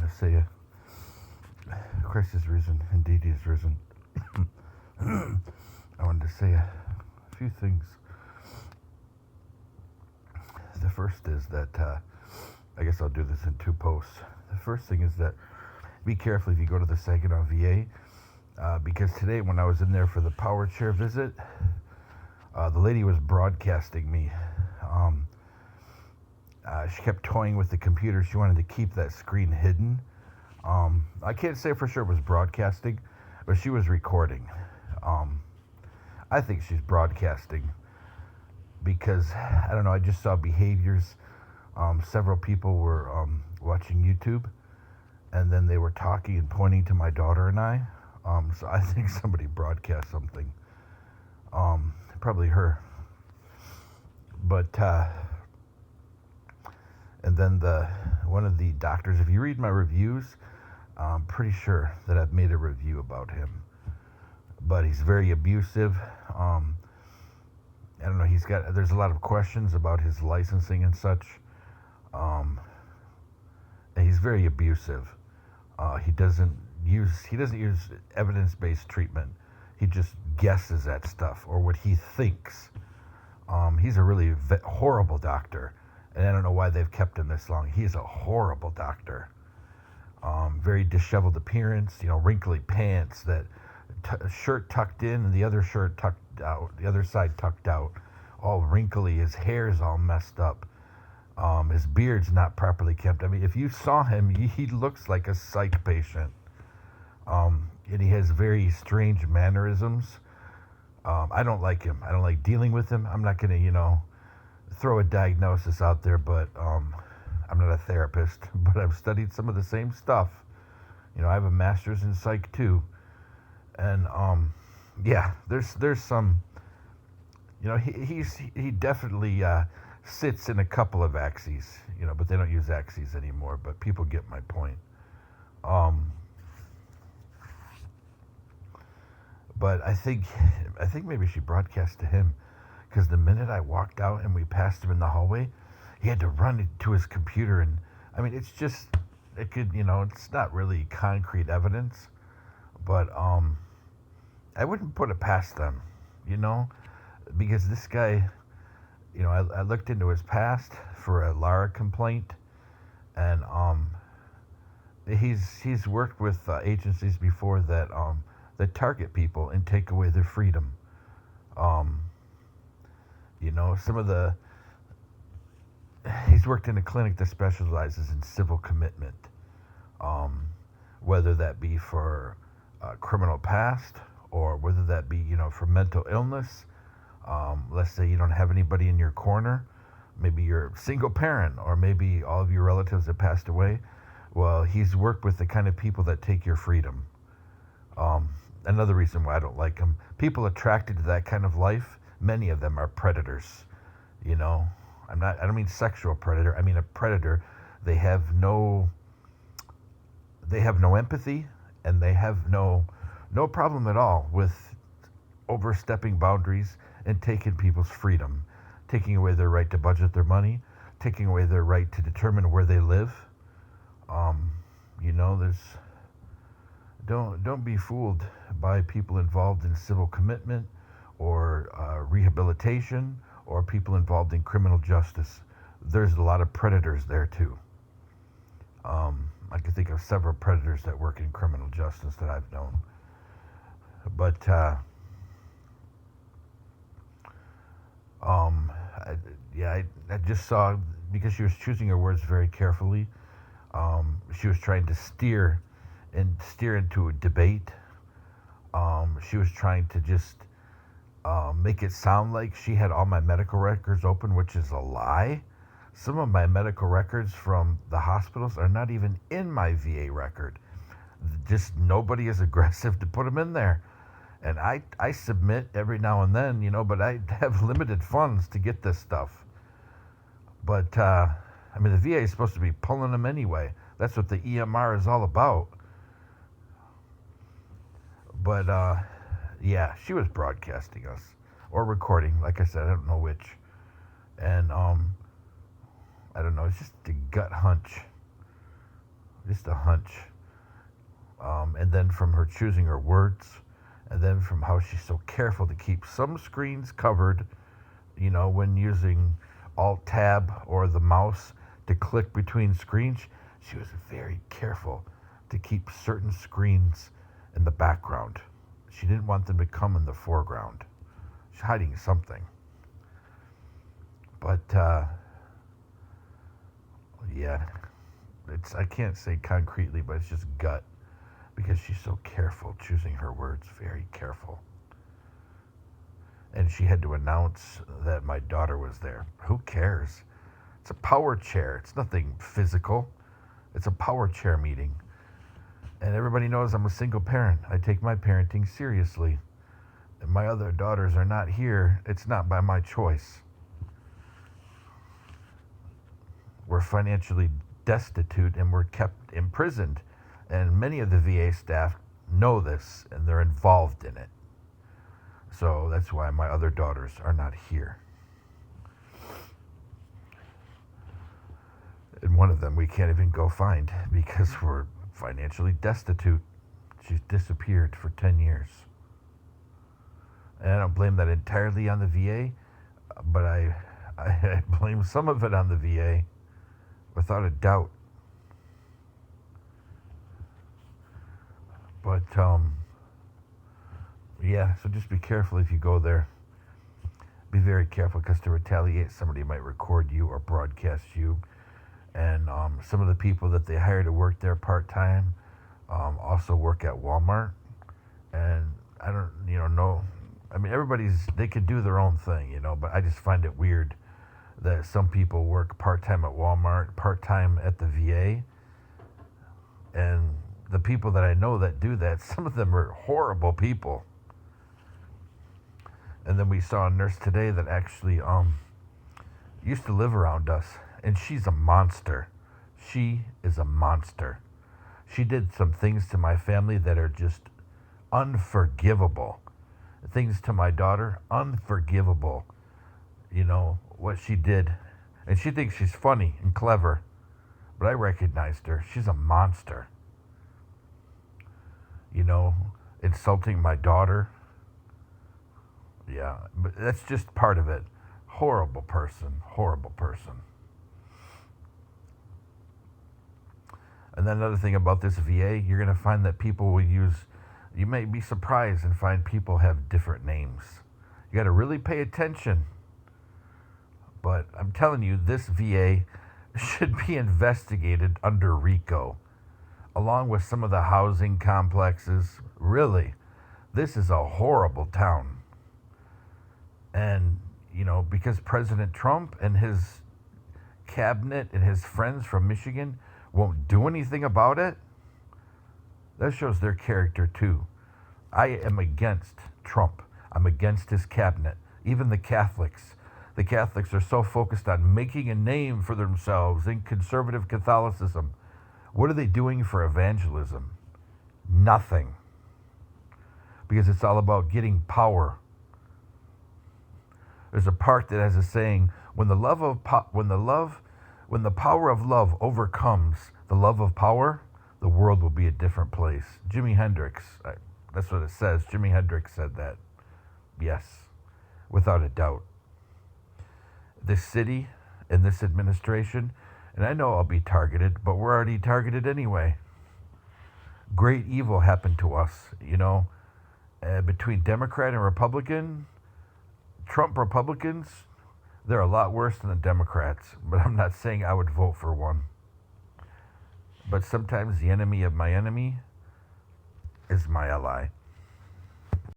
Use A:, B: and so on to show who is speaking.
A: to say, Christ is risen. Indeed, he is risen. I wanted to say a few things. The first is that, I guess I'll do this in two posts. The first thing is that be careful if you go to the Saginaw VA, because today when I was in there for the power chair visit, the lady was broadcasting me. She kept toying with the computer. She wanted to keep that screen hidden. I can't say for sure it was broadcasting, but she was recording. I think she's broadcasting because, I don't know, I just saw behaviors. Several people were watching YouTube, and then they were talking and pointing to my daughter and I. So I think somebody broadcast something. Probably her. But, and then one of the doctors, if you read my reviews, I'm pretty sure that I've made a review about him. But he's very abusive. I don't know, there's a lot of questions about his licensing and such. And he's very abusive. He doesn't use evidence-based treatment. He just guesses at stuff or what he thinks. He's a really horrible doctor, and I don't know why they've kept him this long. He's a horrible doctor. Very disheveled appearance, wrinkly pants, that shirt tucked in and the other shirt tucked out, the other side tucked out, all wrinkly. His hair's all messed up. His beard's not properly kept. I mean, if you saw him, he looks like a psych patient. And he has very strange mannerisms. I don't like him. I don't like dealing with him. I'm not going to, throw a diagnosis out there, but I'm not a therapist, but I've studied some of the same stuff. I have a master's in psych too. And yeah, there's some, he definitely sits in a couple of axes, but they don't use axes anymore, but people get my point. But I think maybe she broadcast to him, because the minute I walked out and we passed him in the hallway, he had to run to his computer. And I mean, it's just, it could, it's not really concrete evidence, but I wouldn't put it past them, because this guy, I looked into his past for a Lara complaint, and he's worked with agencies before that target people and take away their freedom. He's worked in a clinic that specializes in civil commitment, whether that be for criminal past or whether that be, for mental illness. Let's say you don't have anybody in your corner. Maybe you're a single parent, or maybe all of your relatives have passed away. Well, he's worked with the kind of people that take your freedom. Another reason why I don't like him, people attracted to that kind of life, many of them are predators. I don't mean sexual predator, I mean a predator. They have no empathy, and they have no problem at all with overstepping boundaries and taking people's freedom, taking away their right to budget their money, taking away their right to determine where they live. Don't be fooled by people involved in civil commitment or rehabilitation or people involved in criminal justice. There's a lot of predators there too. I can think of several predators that work in criminal justice that I've known. But I just saw, because she was choosing her words very carefully, she was trying to steer into a debate. She was trying to just make it sound like she had all my medical records open, which is a lie. Some of my medical records from the hospitals are not even in my VA record. Just nobody is aggressive to put them in there. And I submit every now and then, but I have limited funds to get this stuff. But, the VA is supposed to be pulling them anyway. That's what the EMR is all about. But, yeah, she was broadcasting us. Or recording, like I said, I don't know which. And, I don't know, it's just a gut hunch. just a hunch. And then from her choosing her words, and then from how she's so careful to keep some screens covered, when using Alt Tab or the mouse to click between screens, she was very careful to keep certain screens in the background. She didn't want them to come in the foreground. She's hiding something. But, yeah, I can't say concretely, but it's just gut. Because she's so careful, choosing her words, very careful. And she had to announce that my daughter was there. Who cares? It's a power chair. It's nothing physical. It's a power chair meeting. And everybody knows I'm a single parent. I take my parenting seriously. And my other daughters are not here. It's not by my choice. We're financially destitute and we're kept imprisoned. And many of the VA staff know this and they're involved in it. So that's why my other daughters are not here. And one of them we can't even go find because we're financially destitute. She's disappeared for 10 years. And I don't blame that entirely on the VA, but I blame some of it on the VA, without a doubt. But, yeah, so just be careful if you go there. Be very careful because to retaliate, somebody might record you or broadcast you. And some of the people that they hire to work there part-time also work at Walmart. And I don't, know. I mean, they could do their own thing, but I just find it weird that some people work part-time at Walmart, part-time at the VA. And the people that I know that do that, some of them are horrible people. And then we saw a nurse today that actually used to live around us, and she's a monster. She is a monster. She did some things to my family that are just unforgivable. Things to my daughter, unforgivable. What she did. And she thinks she's funny and clever, but I recognized her. She's a monster. Insulting my daughter. Yeah, but that's just part of it. Horrible person. And then another thing about this VA, you're going to find that people will you may be surprised and find people have different names. You got to really pay attention. But I'm telling you, this VA should be investigated under RICO, along with some of the housing complexes. Really, this is a horrible town. And, because President Trump and his cabinet and his friends from Michigan won't do anything about it, that shows their character too. I am against Trump. I'm against his cabinet. Even the Catholics. The Catholics are so focused on making a name for themselves in conservative Catholicism. What are they doing for evangelism? Nothing. Because it's all about getting power. There's a part that has a saying, when the power of love overcomes the love of power, the world will be a different place. Jimi Hendrix, that's what it says. Jimi Hendrix said that. Yes, without a doubt. This city and this administration, and I know I'll be targeted, but we're already targeted anyway. Great evil happened to us, between Democrat and Republican. Trump Republicans, they're a lot worse than the Democrats, but I'm not saying I would vote for one. But sometimes the enemy of my enemy is my ally.